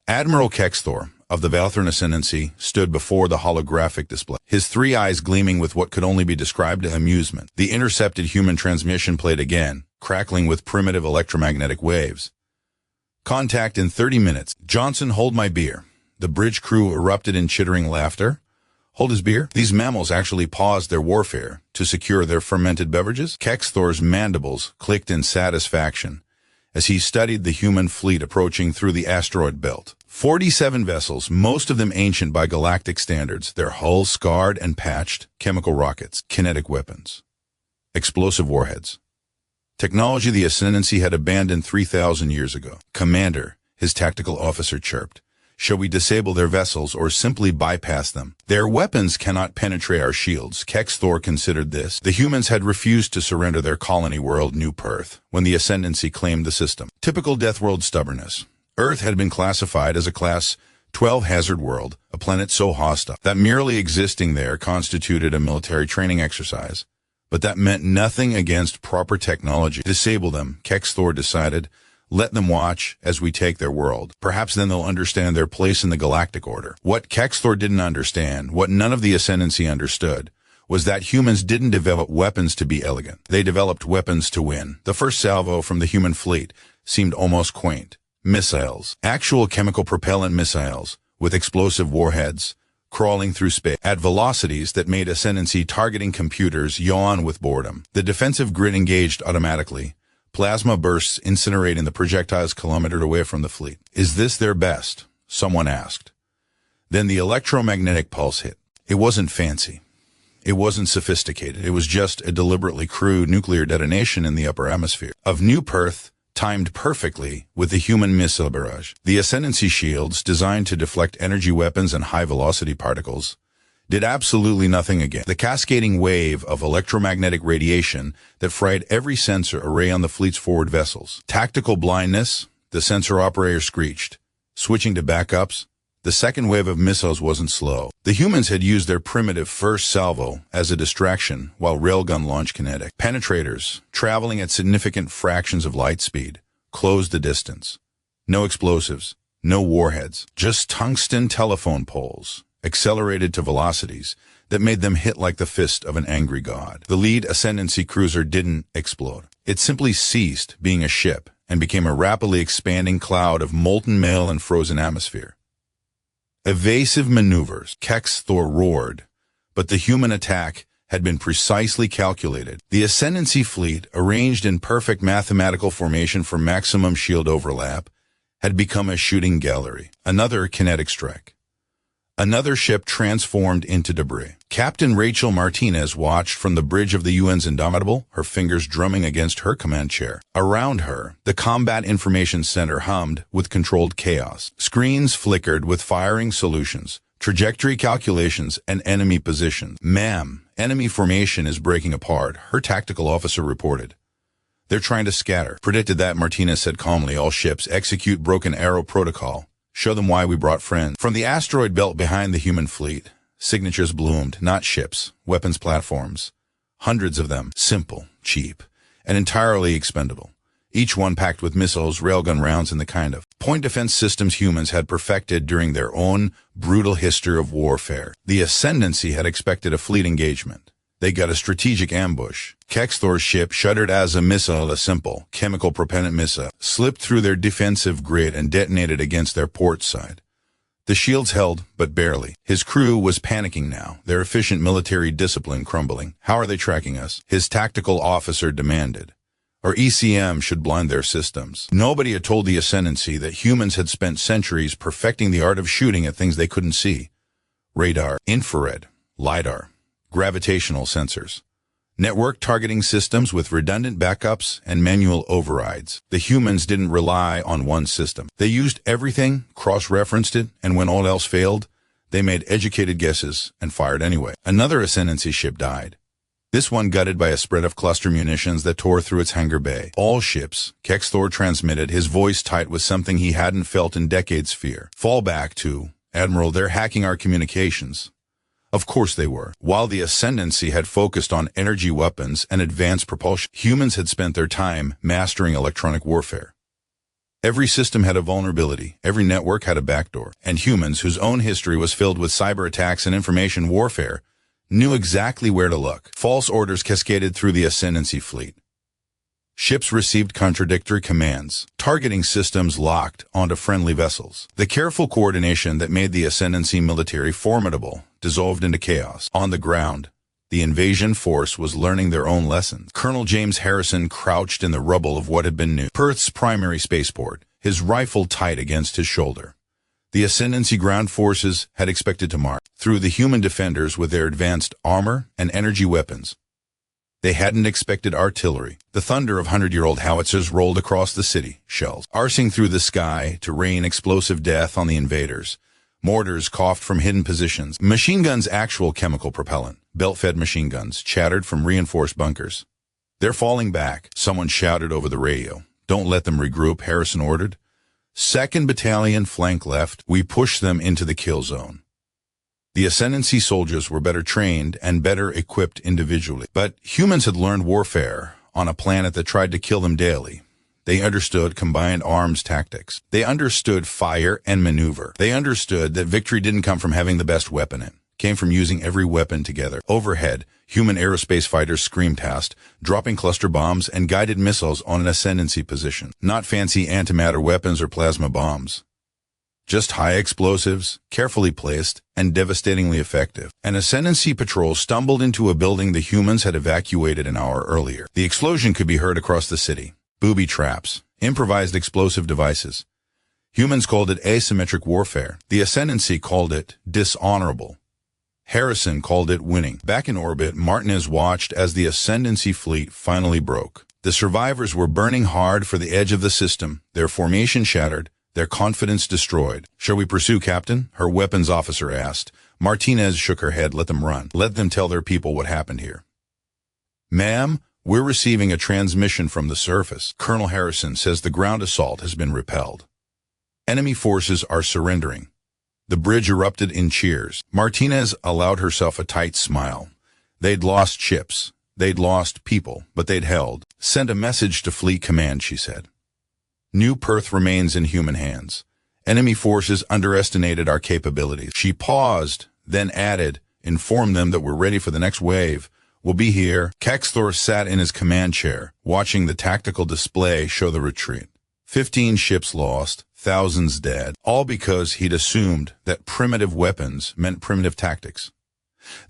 Admiral Kex'thor of the Valtheron Ascendancy stood before the holographic display, his three eyes gleaming with what could only be described as amusement. The intercepted human transmission played again, crackling with primitive electromagnetic waves. Contact in 30 minutes. Johnson, hold my beer. The bridge crew erupted in chittering laughter. Hold his beer? These mammals actually paused their warfare to secure their fermented beverages? Kex'thor's mandibles clicked in satisfaction as he studied the human fleet approaching through the asteroid belt. 47 vessels, most of them ancient by galactic standards, their hulls scarred and patched, chemical rockets, kinetic weapons, explosive warheads. Technology the Ascendancy had abandoned 3,000 years ago. Commander, his tactical officer chirped. Shall we disable their vessels or simply bypass them? Their weapons cannot penetrate our shields. Kex'thor considered this. The humans had refused to surrender their colony world, New Perth, when the Ascendancy claimed the system. Typical deathworld stubbornness. Earth had been classified as a Class 12 hazard world, a planet so hostile that merely existing there constituted a military training exercise. But that meant nothing against proper technology. Disable them, Kex'thor decided. Let them watch as we take their world. Perhaps then they'll understand their place in the galactic order. What Kex'thor didn't understand, what none of the Ascendancy understood, was that humans didn't develop weapons to be elegant. They developed weapons to win. The first salvo from the human fleet seemed almost quaint. Missiles, actual chemical propellant missiles, with explosive warheads, crawling through space at velocities that made Ascendancy targeting computers yawn with boredom. The defensive grid engaged automatically. Plasma bursts incinerating the projectiles kilometers away from the fleet. Is this their best? Someone asked. Then the electromagnetic pulse hit. It wasn't fancy. It wasn't sophisticated. It was just a deliberately crude nuclear detonation in the upper atmosphere of New Perth, timed perfectly with the human missile barrage. The Ascendancy shields, designed to deflect energy weapons and high-velocity particles, did absolutely nothing again. The cascading wave of electromagnetic radiation that fried every sensor array on the fleet's forward vessels. Tactical blindness, the sensor operator screeched. Switching to backups, the second wave of missiles wasn't slow. The humans had used their primitive first salvo as a distraction while railgun launched kinetic. Penetrators, traveling at significant fractions of light speed, closed the distance. No explosives, no warheads, just tungsten telephone poles, accelerated to velocities that made them hit like the fist of an angry god. The lead Ascendancy cruiser didn't explode. It simply ceased being a ship and became a rapidly expanding cloud of molten metal and frozen atmosphere. Evasive maneuvers, Kex'thor roared, but the human attack had been precisely calculated. The Ascendancy fleet, arranged in perfect mathematical formation for maximum shield overlap, had become a shooting gallery. Another kinetic strike. Another ship transformed into debris. Captain Rachel Martinez watched from the bridge of the UN's Indomitable, her fingers drumming against her command chair. Around her, the Combat Information Center hummed with controlled chaos. Screens flickered with firing solutions, trajectory calculations, and enemy positions. Ma'am, enemy formation is breaking apart, her tactical officer reported. They're trying to scatter. Predicted that, Martinez said calmly. All ships execute Broken Arrow protocol. Show them why we brought friends. From the asteroid belt behind the human fleet, signatures bloomed, not ships, weapons platforms. Hundreds of them, simple, cheap, and entirely expendable. Each one packed with missiles, railgun rounds, and the kind of point defense systems humans had perfected during their own brutal history of warfare. The Ascendancy had expected a fleet engagement. They got a strategic ambush. Kex'thor's ship shuddered as a missile, a simple, chemical propellant missile, slipped through their defensive grid and detonated against their port side. The shields held, but barely. His crew was panicking now, their efficient military discipline crumbling. How are they tracking us? His tactical officer demanded. Or ECM should blind their systems. Nobody had told the Ascendancy that humans had spent centuries perfecting the art of shooting at things they couldn't see. Radar, infrared, LiDAR, gravitational sensors, network targeting systems with redundant backups and manual overrides. The humans didn't rely on one system. They used everything, cross-referenced it, and when all else failed, they made educated guesses and fired anyway. Another Ascendancy ship died. This one gutted by a spread of cluster munitions that tore through its hangar bay. All ships, Kex'thor transmitted, his voice tight with something he hadn't felt in decades. Fear. Fall back to, Admiral, they're hacking our communications. Of course they were. While the Ascendancy had focused on energy weapons and advanced propulsion, humans had spent their time mastering electronic warfare. Every system had a vulnerability, every network had a backdoor, and humans, whose own history was filled with cyber attacks and information warfare, knew exactly where to look. False orders cascaded through the Ascendancy fleet. Ships received contradictory commands, targeting systems locked onto friendly vessels. The careful coordination that made the Ascendancy military formidable dissolved into chaos. On the ground, the invasion force was learning their own lessons. Colonel James Harrison crouched in the rubble of what had been New Perth's primary spaceport, his rifle tight against his shoulder. The Ascendancy ground forces had expected to march through the human defenders with their advanced armor and energy weapons. They hadn't expected artillery. The thunder of 100-year-old howitzers rolled across the city, shells arcing through the sky to rain explosive death on the invaders. Mortars coughed from hidden positions. Machine guns, actual chemical propellant, belt-fed machine guns, chattered from reinforced bunkers. "They're falling back," someone shouted over the radio. "Don't let them regroup," Harrison ordered. "2nd Battalion flank left. We push them into the kill zone." The Ascendancy soldiers were better trained and better equipped individually, but humans had learned warfare on a planet that tried to kill them daily. They understood combined arms tactics. They understood fire and maneuver. They understood that victory didn't come from having the best weapon. It came from using every weapon together. Overhead, human aerospace fighters screamed past, dropping cluster bombs and guided missiles on an Ascendancy position. Not fancy antimatter weapons or plasma bombs. Just high explosives, carefully placed, and devastatingly effective. An Ascendancy patrol stumbled into a building the humans had evacuated an hour earlier. The explosion could be heard across the city. Booby traps, improvised explosive devices. Humans called it asymmetric warfare. The Ascendancy called it dishonorable. Harrison called it winning. Back in orbit, Martinez watched as the Ascendancy fleet finally broke. The survivors were burning hard for the edge of the system, their formation shattered, their confidence destroyed. "Shall we pursue, Captain?" her weapons officer asked. Martinez shook her head. "Let them run. Let them tell their people what happened here." "Ma'am, we're receiving a transmission from the surface. Colonel Harrison says the ground assault has been repelled. Enemy forces are surrendering." The bridge erupted in cheers. Martinez allowed herself a tight smile. They'd lost ships. They'd lost people, but they'd held. "Send a message to Fleet Command," she said. "New Perth remains in human hands. Enemy forces underestimated our capabilities." She paused, then added, "Inform them that we're ready for the next wave. We'll be here." Kex'thor sat in his command chair, watching the tactical display show the retreat. 15 ships lost, thousands dead, all because he'd assumed that primitive weapons meant primitive tactics.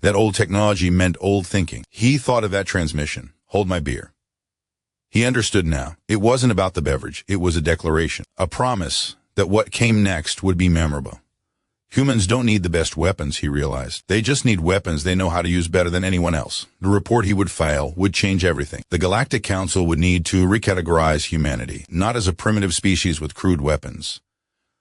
That old technology meant old thinking. He thought of that transmission. "Hold my beer." He understood now. It wasn't about the beverage. It was a declaration, a promise that what came next would be memorable. Humans don't need the best weapons, he realized. They just need weapons they know how to use better than anyone else. The report he would file would change everything. The Galactic Council would need to recategorize humanity, not as a primitive species with crude weapons,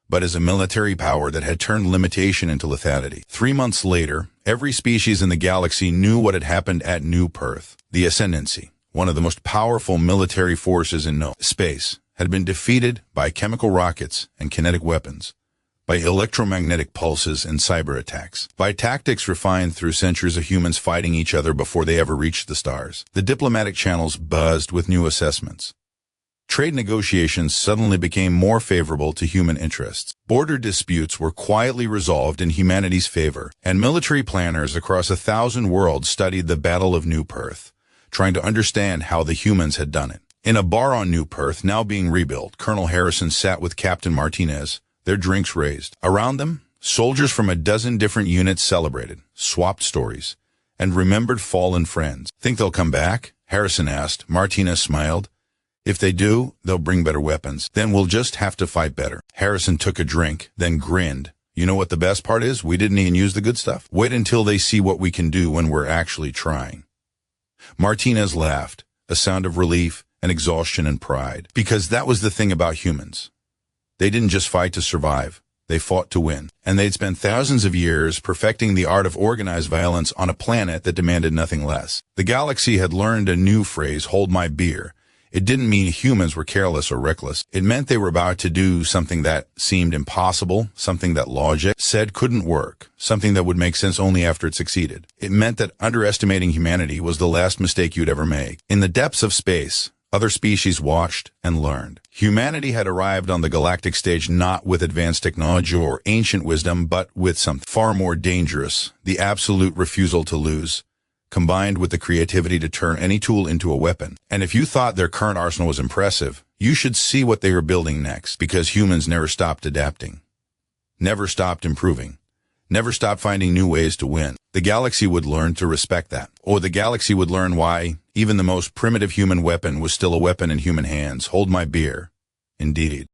but as a military power that had turned limitation into lethality. 3 months later, every species in the galaxy knew what had happened at New Perth. The Ascendancy, one of the most powerful military forces in space, had been defeated by chemical rockets and kinetic weapons, by electromagnetic pulses and cyber attacks, by tactics refined through centuries of humans fighting each other before they ever reached the stars. The diplomatic channels buzzed with new assessments. Trade negotiations suddenly became more favorable to human interests. Border disputes were quietly resolved in humanity's favor, and military planners across 1,000 worlds studied the Battle of New Perth, trying to understand how the humans had done it. In a bar on New Perth, now being rebuilt, Colonel Harrison sat with Captain Martinez, their drinks raised. Around them, soldiers from a dozen different units celebrated, swapped stories, and remembered fallen friends. "Think they'll come back?" Harrison asked. Martinez smiled. "If they do, they'll bring better weapons. Then we'll just have to fight better." Harrison took a drink, then grinned. "You know what the best part is? We didn't even use the good stuff. Wait until they see what we can do when we're actually trying." Martinez laughed, a sound of relief and exhaustion and pride, because that was the thing about humans. They didn't just fight to survive. They fought to win. And they'd spent thousands of years perfecting the art of organized violence on a planet that demanded nothing less. The galaxy had learned a new phrase, "hold my beer." It didn't mean humans were careless or reckless. It meant they were about to do something that seemed impossible, something that logic said couldn't work, something that would make sense only after it succeeded. It meant that underestimating humanity was the last mistake you'd ever make. In the depths of space, other species watched and learned. Humanity had arrived on the galactic stage not with advanced technology or ancient wisdom, but with something far more dangerous, the absolute refusal to lose, combined with the creativity to turn any tool into a weapon. And if you thought their current arsenal was impressive, you should see what they are building next, because humans never stopped adapting, never stopped improving, never stopped finding new ways to win. The galaxy would learn to respect that, or the galaxy would learn why even the most primitive human weapon was still a weapon in human hands. Hold my beer. Indeed.